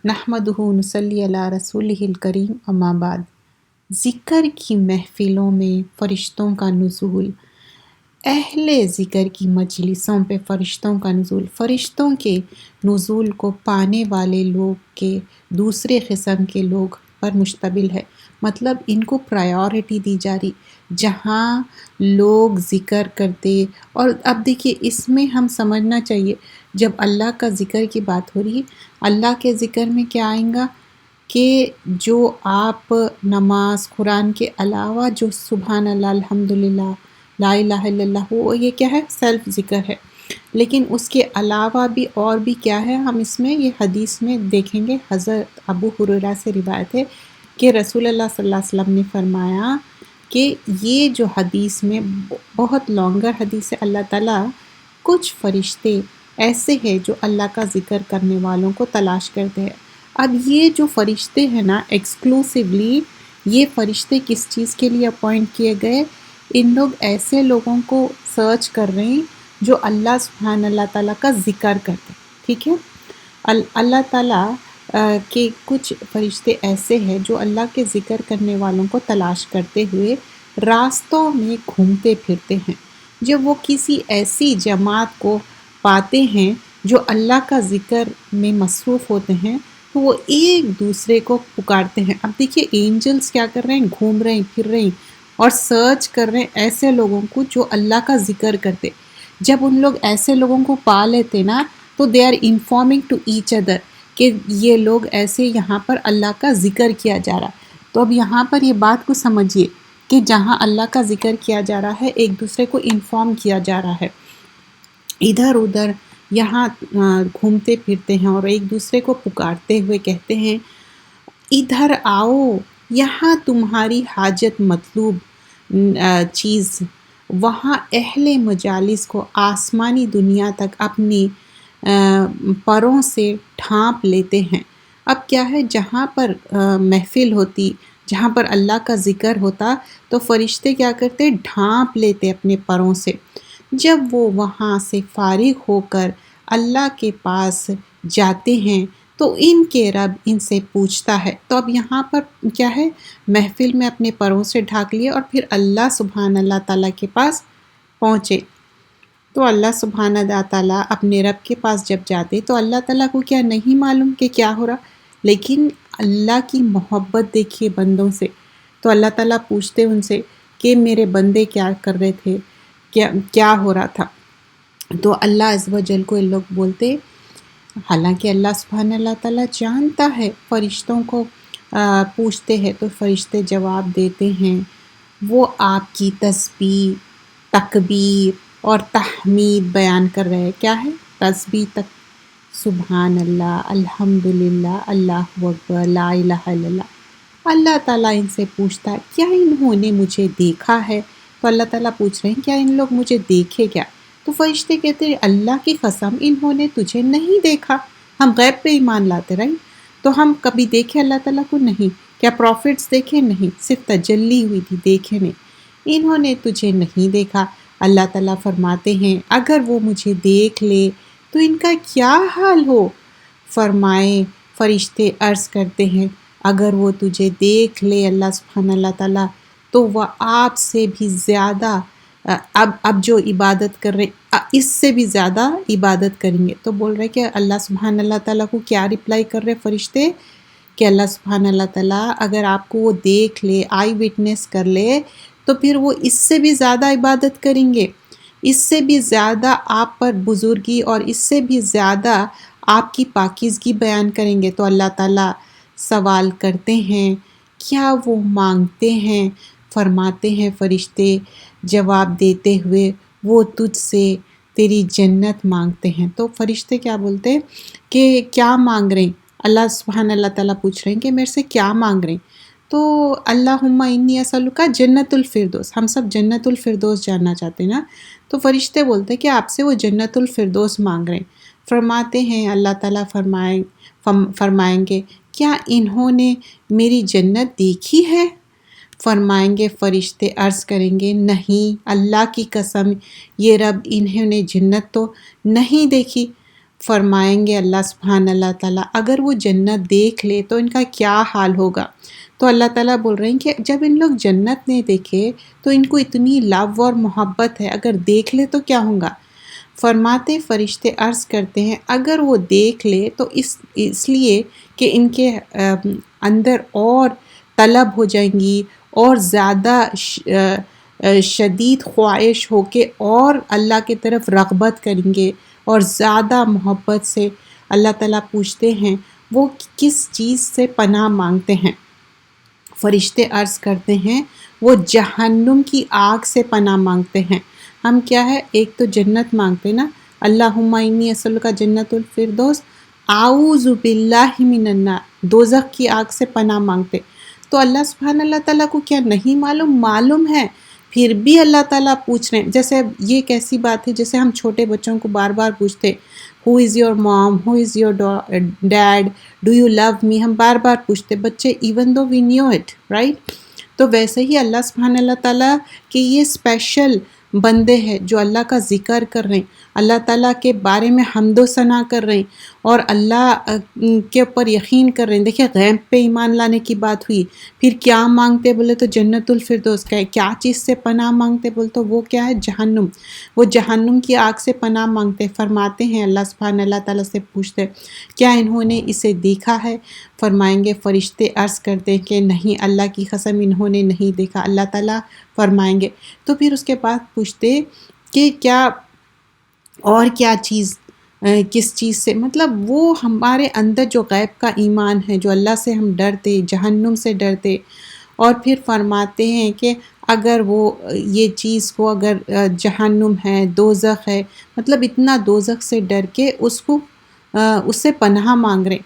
نحمدہ نصلی علی رسولہ الکریم اما بعد۔ ذکر کی محفلوں میں فرشتوں کا نزول، اہل ذکر کی مجلسوں پہ فرشتوں کا نزول، فرشتوں کے نزول کو پانے والے لوگ کے دوسرے قسم کے لوگ پر مشتمل ہے، مطلب ان کو پرائیورٹی دی جا رہی جہاں لوگ ذکر کرتے۔ اور اب دیکھیے اس میں ہم سمجھنا چاہیے جب اللہ کا ذکر کی بات ہو رہی ہے، اللہ کے ذکر میں کیا آئیں گا کہ جو آپ نماز قرآن کے علاوہ جو سبحان اللہ الحمدللہ لا الہ الا اللہ وہ یہ کیا ہے سیلف ذکر ہے، لیکن اس کے علاوہ بھی اور بھی کیا ہے ہم اس میں یہ حدیث میں دیکھیں گے۔ حضرت ابو ہریرہ سے روایت ہے کہ رسول اللہ صلی اللہ علیہ وسلم نے فرمایا کہ یہ جو حدیث میں بہت لانگر حدیث ہے، اللہ تعالیٰ کچھ فرشتے ایسے ہیں جو اللہ کا ذکر کرنے والوں کو تلاش کرتے ہیں۔ اب یہ جو فرشتے ہیں نا ایکسکلوسیولی یہ فرشتے کس چیز کے لیے اپوائنٹ کیے گئے؟ ان لوگ ایسے لوگوں کو سرچ کر رہے ہیں جو اللہ سبحان اللہ تعالیٰ کا ذکر کرتے ہیں، ٹھیک ہے۔ اللہ تعالیٰ کے کچھ فرشتے ایسے ہیں جو اللہ کے ذکر کرنے والوں کو تلاش کرتے ہوئے راستوں میں گھومتے پھرتے ہیں۔ جب وہ کسی ایسی جماعت کو پاتے ہیں جو اللہ کا ذکر میں مصروف ہوتے ہیں تو وہ ایک دوسرے کو پکارتے ہیں۔ اب دیکھیے اینجلز کیا کر رہے ہیں، گھوم رہے ہیں، پھر رہے ہیں اور سرچ کر رہے ہیں ایسے لوگوں کو جو اللہ کا ذکر کرتے۔ جب ان لوگ ایسے لوگوں کو پا لیتے نا تو they are informing to each other کہ یہ لوگ ایسے یہاں پر اللہ کا ذکر کیا جا رہا۔ تو اب یہاں پر یہ بات کو سمجھیے کہ جہاں اللہ کا ذکر کیا جا رہا ہے ایک دوسرے کو انفارم کیا جا رہا ہے، ادھر ادھر یہاں گھومتے پھرتے ہیں اور ایک دوسرے کو پکارتے ہوئے کہتے ہیں ادھر آؤ، یہاں تمہاری حاجت مطلوب چیز، وہاں اہل مجالس کو آسمانی دنیا تک اپنی پروں سے ڈھانپ لیتے ہیں۔ اب کیا ہے جہاں پر محفل ہوتی، جہاں پر اللہ کا ذکر ہوتا تو فرشتے کیا کرتے، ڈھانپ لیتے اپنے پروں سے۔ جب وہ وہاں سے فارغ ہو کر اللہ کے پاس جاتے ہیں تو ان کے رب ان سے پوچھتا ہے۔ تو اب یہاں پر کیا ہے محفل میں اپنے پروں سے ڈھانپ لیے اور پھر اللہ سبحان اللہ تعالیٰ کے پاس پہنچے۔ تو اللہ سبحان اللہ تعالیٰ اپنے رب کے پاس جب جاتے تو اللہ تعالیٰ کو کیا نہیں معلوم کہ کیا ہو رہا، لیکن اللہ کی محبت دیکھیے بندوں سے۔ تو اللہ تعالیٰ پوچھتے ان سے کہ میرے بندے کیا کر رہے تھے، کیا ہو رہا تھا۔ تو اللہ عز و جل کو ان لوگ بولتے، حالانکہ اللہ سبحانہ اللہ تعالیٰ جانتا ہے، فرشتوں کو پوچھتے ہیں تو فرشتے جواب دیتے ہیں، وہ آپ کی تسبیح، تکبیر اور تحمید بیان کر رہے ہیں۔ کیا ہے تسبیح، سبحان اللہ، الحمدللہ، اللہ اکبر، لا الہ الا اللہ۔ اللہ تعالیٰ ان سے پوچھتا ہے کیا انہوں نے مجھے دیکھا ہے؟ تو اللہ تعالیٰ پوچھ رہے ہیں کیا ان لوگ مجھے دیکھے کیا؟ تو فرشتے کہتے ہیں اللہ کی قسم انہوں نے تجھے نہیں دیکھا، ہم غیب پہ ایمان لاتے رہے تو ہم کبھی دیکھے اللہ تعالیٰ کو نہیں، کیا پروفٹس دیکھے؟ نہیں، صرف تجلی ہوئی تھی، دیکھے نہیں، انہوں نے تجھے نہیں دیکھا۔ اللہ تعالیٰ فرماتے ہیں اگر وہ مجھے دیکھ لے تو ان کا کیا حال ہو؟ فرمائے فرشتے عرض کرتے ہیں اگر وہ تجھے دیکھ لے اللہ سبحانہ اللہ تعالیٰ تو وہ آپ سے بھی زیادہ اب جو عبادت کر رہے اس سے بھی زیادہ عبادت کریں گے۔ تو بول رہے کہ اللہ سبحانہ اللہ تعالیٰ کو کیا رپلائی کر رہے فرشتے کہ اللہ سبحانہ اللہ تعالیٰ اگر آپ کو وہ دیکھ لے، آئی وٹنس کر لے تو پھر وہ اس سے بھی زیادہ عبادت کریں گے، اس سے بھی زیادہ آپ پر بزرگی اور اس سے بھی زیادہ آپ کی پاکیزگی بیان کریں گے۔ تو اللہ تعالیٰ سوال کرتے ہیں کیا وہ مانگتے ہیں؟ فرماتے ہیں فرشتے جواب دیتے ہوئے وہ تجھ سے تیری جنت مانگتے ہیں۔ تو فرشتے کیا بولتے ہیں کہ کیا مانگ رہے ہیں؟ اللہ سبحانہ اللہ تعالیٰ پوچھ رہے ہیں کہ میرے سے کیا مانگ رہے ہیں؟ تو اللہم انی اسألک جنت الفردوس، ہم سب جنت الفردوس جاننا چاہتے ہیں نا، تو فرشتے بولتے ہیں کہ آپ سے وہ جنت الفردوس مانگ رہے ہیں۔ فرماتے ہیں اللہ تعالیٰ فرمائیں گے کیا انہوں نے میری جنت دیکھی ہے؟ فرمائیں گے فرشتے عرض کریں گے نہیں، اللہ کی قسم یہ رب انہوں نے جنت تو نہیں دیکھی۔ فرمائیں گے اللہ سبحان اللہ تعالیٰ اگر وہ جنت دیکھ لے تو ان کا کیا حال ہوگا. تو اللہ تعالیٰ بول رہے ہیں کہ جب ان لوگ جنت نہیں دیکھے تو ان کو اتنی لو اور محبت ہے، اگر دیکھ لے تو کیا ہوگا. فرماتے فرشتے عرض کرتے ہیں اگر وہ دیکھ لے تو اس لیے کہ ان کے اندر اور طلب ہو جائیں گی اور زیادہ شدید خواہش ہو کے اور اللہ کی طرف رغبت کریں گے اور زیادہ محبت سے. اللہ تعالیٰ پوچھتے ہیں وہ کس چیز سے پناہ مانگتے ہیں. فرشتے عرض کرتے ہیں وہ جہنم کی آگ سے پناہ مانگتے ہیں. ہم کیا ہے، ایک تو جنت مانگتے نا، اللہم انی اسألک جنت الفردوس، اعوذ باللہ من النار، دوزخ کی آگ سے پناہ مانگتے. تو اللہ سبحانہ اللہ تعالیٰ کو کیا نہیں معلوم ہے، پھر بھی اللہ تعالیٰ پوچھ رہے ہیں. جیسے یہ کیسی بات ہے، جیسے ہم چھوٹے بچوں کو بار بار پوچھتے ہو is your mom, who is your dad, do you love me, ہم بار بار پوچھتے بچے even though we knew it right. تو ویسے ہی اللہ سبحانہ اللہ تعالیٰ کے یہ اسپیشل بندے ہیں جو اللہ کا ذکر کر رہے ہیں، اللہ تعالیٰ کے بارے میں حمد و ثنا کر رہے ہیں اور اللہ کے اوپر یقین کر رہے ہیں. دیکھیں غیب پہ ایمان لانے کی بات ہوئی، پھر کیا مانگتے بولے تو جنت الفردوس کا ہے. کیا چیز سے پناہ مانگتے بولے تو وہ کیا ہے، جہنم. وہ جہنم کی آگ سے پناہ مانگتے. فرماتے ہیں اللہ سبحانہ اللہ تعالیٰ سے پوچھتے کیا انہوں نے اسے دیکھا ہے. فرمائیں گے فرشتے عرض کرتے ہیں کہ نہیں اللہ کی قسم انہوں نے نہیں دیکھا. اللہ تعالیٰ فرمائیں گے تو پھر اس کے بعد پوچھتے کہ کیا اور کیا چیز کس چیز سے، مطلب وہ ہمارے اندر جو غیب کا ایمان ہے، جو اللہ سے ہم ڈرتے، جہنم سے ڈرتے. اور پھر فرماتے ہیں کہ اگر وہ یہ چیز کو اگر جہنم ہے، دوزخ ہے، مطلب اتنا دوزخ سے ڈر کے اس سے پناہ مانگ رہے.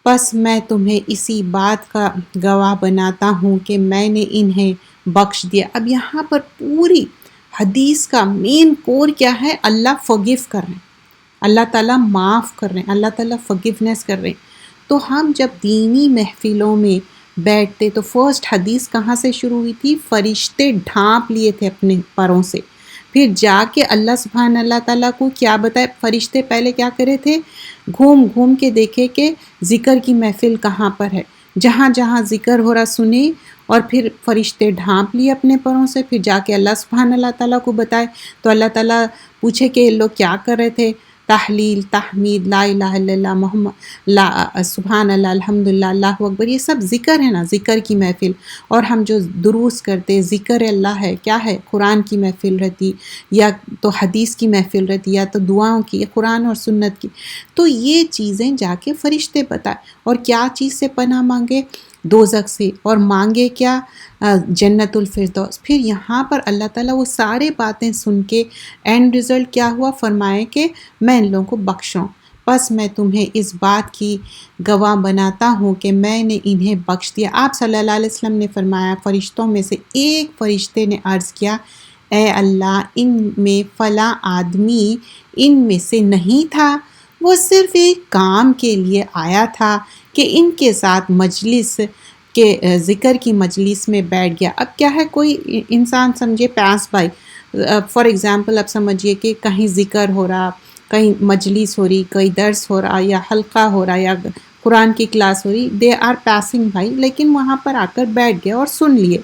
بس میں تمہیں اسی بات کا گواہ بناتا ہوں کہ میں نے انہیں بخش دیا. اب یہاں پر پوری حدیث کا مین کور کیا ہے، اللہ فورگیو کر رہے ہیں، اللہ تعالیٰ معاف کر رہے ہیں، اللہ تعالیٰ فورگیونیس کر رہے ہیں. تو ہم جب دینی محفلوں میں بیٹھتے تو فرسٹ حدیث کہاں سے شروع ہوئی تھی، فرشتے ڈھانپ لیے تھے اپنے پروں سے. پھر جا کے اللہ سبحانہ اللہ تعالیٰ کو کیا بتائے، فرشتے پہلے کیا کرے تھے، گھوم گھوم کے دیکھے کہ ذکر کی محفل کہاں پر ہے، جہاں جہاں ذکر ہو رہا سنے اور پھر فرشتے ڈھانپ لیے اپنے پروں سے. پھر جا کے اللہ سبحانہ اللہ تعالیٰ کو بتائے تو اللہ تعالیٰ پوچھے کہ یہ لوگ کیا کر رہے تھے، تحلیل، تحمید، لا الہ الا اللہ، محمد سبحان اللہ، الحمدللہ، اللہ اکبر، یہ سب ذکر ہے نا، ذکر کی محفل. اور ہم جو دروس کرتے ذکر اللہ ہے، کیا ہے، قرآن کی محفل رہتی یا تو حدیث کی محفل رہتی یا تو دعاؤں کی، قرآن اور سنت کی. تو یہ چیزیں جا کے فرشتے بتائے. اور کیا چیز سے پناہ مانگے، دوزخ سے، اور مانگے کیا، جنت الفردوس. پھر یہاں پر اللہ تعالیٰ وہ سارے باتیں سن کے اینڈ رزلٹ کیا ہوا، فرمائے کہ میں ان لوگوں کو بخشوں. بس میں تمہیں اس بات کی گواہ بناتا ہوں کہ میں نے انہیں بخش دیا. آپ صلی اللہ علیہ وسلم نے فرمایا فرشتوں میں سے ایک فرشتے نے عرض کیا اے اللہ ان میں فلاں آدمی ان میں سے نہیں تھا، وہ صرف ایک کام کے لیے آیا تھا کہ ان کے ساتھ مجلس کے ذکر کی مجلس میں بیٹھ گیا. اب کیا ہے، کوئی انسان سمجھے پیاس بائی، فار ایگزامپل اب سمجھیے کہ کہیں ذکر ہو رہا، کہیں مجلس ہو رہی، کہیں درس ہو رہا یا حلقہ ہو رہا یا قرآن کی کلاس ہو رہی، دے آر پاسنگ بھائی، لیکن وہاں پر آ کر بیٹھ گئے اور سن لیے.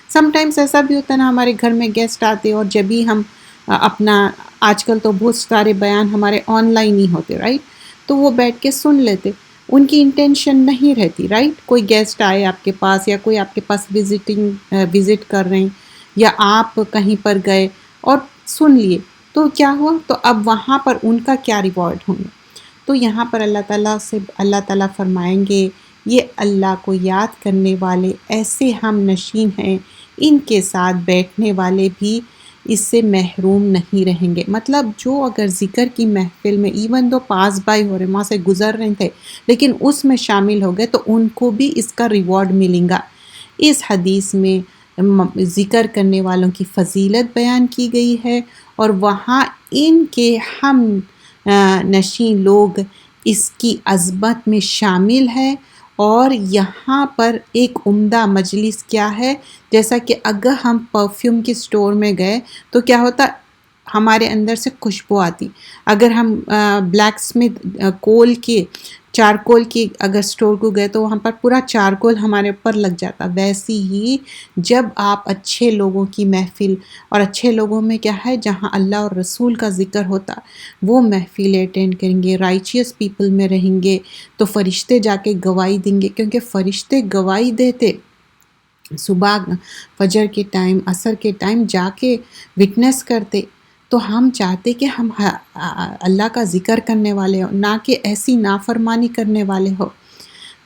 سم ٹائمس ایسا بھی ہوتا ہے نا، ہمارے گھر میں گیسٹ آتے اور جب بھی ہم اپنا، آج کل تو بہت سارے بیان ہمارے آن لائن ہی ہوتے رائٹ، تو وہ بیٹھ کے سن لیتے، ان کی انٹینشن نہیں رہتی رائٹ. کوئی گیسٹ آئے آپ کے پاس یا کوئی آپ کے پاس وزٹ کر رہے ہیں یا آپ کہیں پر گئے اور سن لیے، تو کیا ہوا، تو اب وہاں پر ان کا کیا ریوارڈ ہوں گے. تو یہاں پر اللہ تعالیٰ فرمائیں گے یہ اللہ کو یاد کرنے والے ایسے ہم نشین ہیں، ان کے ساتھ بیٹھنے والے بھی اس سے محروم نہیں رہیں گے. مطلب جو اگر ذکر کی محفل میں ایون دو پاس بائی ہو رہے، وہاں سے گزر رہے تھے لیکن اس میں شامل ہو گئے تو ان کو بھی اس کا ریوارڈ ملیں گا. اس حدیث میں ذکر کرنے والوں کی فضیلت بیان کی گئی ہے اور وہاں ان کے ہم نشین لوگ اس کی عظمت میں شامل ہے. اور یہاں پر ایک عمدہ مجلس کیا ہے، جیسا کہ اگر ہم پرفیوم کے سٹور میں گئے تو کیا ہوتا، ہمارے اندر سے خوشبو آتی. اگر ہم بلیک اسمتھ کول کے چارکول کی اگر سٹور کو گئے تو وہاں پر پورا چارکول ہمارے اوپر لگ جاتا. ویسی ہی جب آپ اچھے لوگوں کی محفل، اور اچھے لوگوں میں کیا ہے، جہاں اللہ اور رسول کا ذکر ہوتا، وہ محفل اٹینڈ کریں گے، رائچیس پیپل میں رہیں گے، تو فرشتے جا کے گواہی دیں گے. کیونکہ فرشتے گواہی دیتے صبح فجر کے ٹائم، عصر کے ٹائم جا کے وٹنس کرتے. تو ہم چاہتے کہ ہم اللہ کا ذکر کرنے والے ہو، نہ کہ ایسی نافرمانی کرنے والے ہو.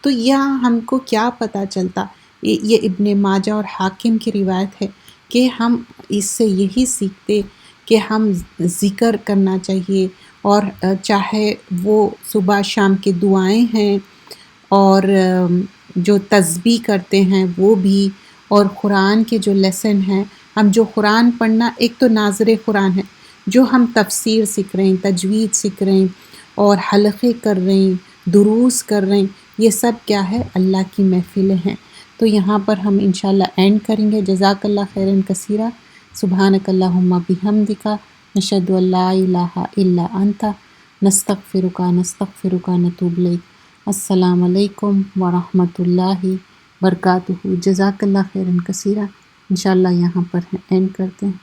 تو یہاں ہم کو کیا پتہ چلتا، یہ ابن ماجہ اور حاکم کی روایت ہے کہ ہم اس سے یہی سیکھتے کہ ہم ذکر کرنا چاہیے، اور چاہے وہ صبح شام کے دعائیں ہیں، اور جو تسبیح کرتے ہیں وہ بھی، اور قرآن کے جو لیسن ہیں، ہم جو قرآن پڑھنا، ایک تو ناظر قرآن ہے، جو ہم تفسیر سیکھ رہے ہیں، تجوید سیکھ رہے ہیں، اور حلقے کر رہے ہیں، دروس کر رہے ہیں، یہ سب کیا ہے، اللہ کی محفلیں ہیں. تو یہاں پر ہم انشاءاللہ اینڈ کریں گے. جزاک اللہ خیرا کثیرا. سبحانک اللہم بحمدک، نشہد ان لا الہ الا انت، نستغفرک نتوب الیک. السلام علیکم ورحمۃ اللہ وبرکاتہ. جزاک اللہ خیرا کثیرا. انشاءاللہ یہاں پر اینڈ کرتے ہیں.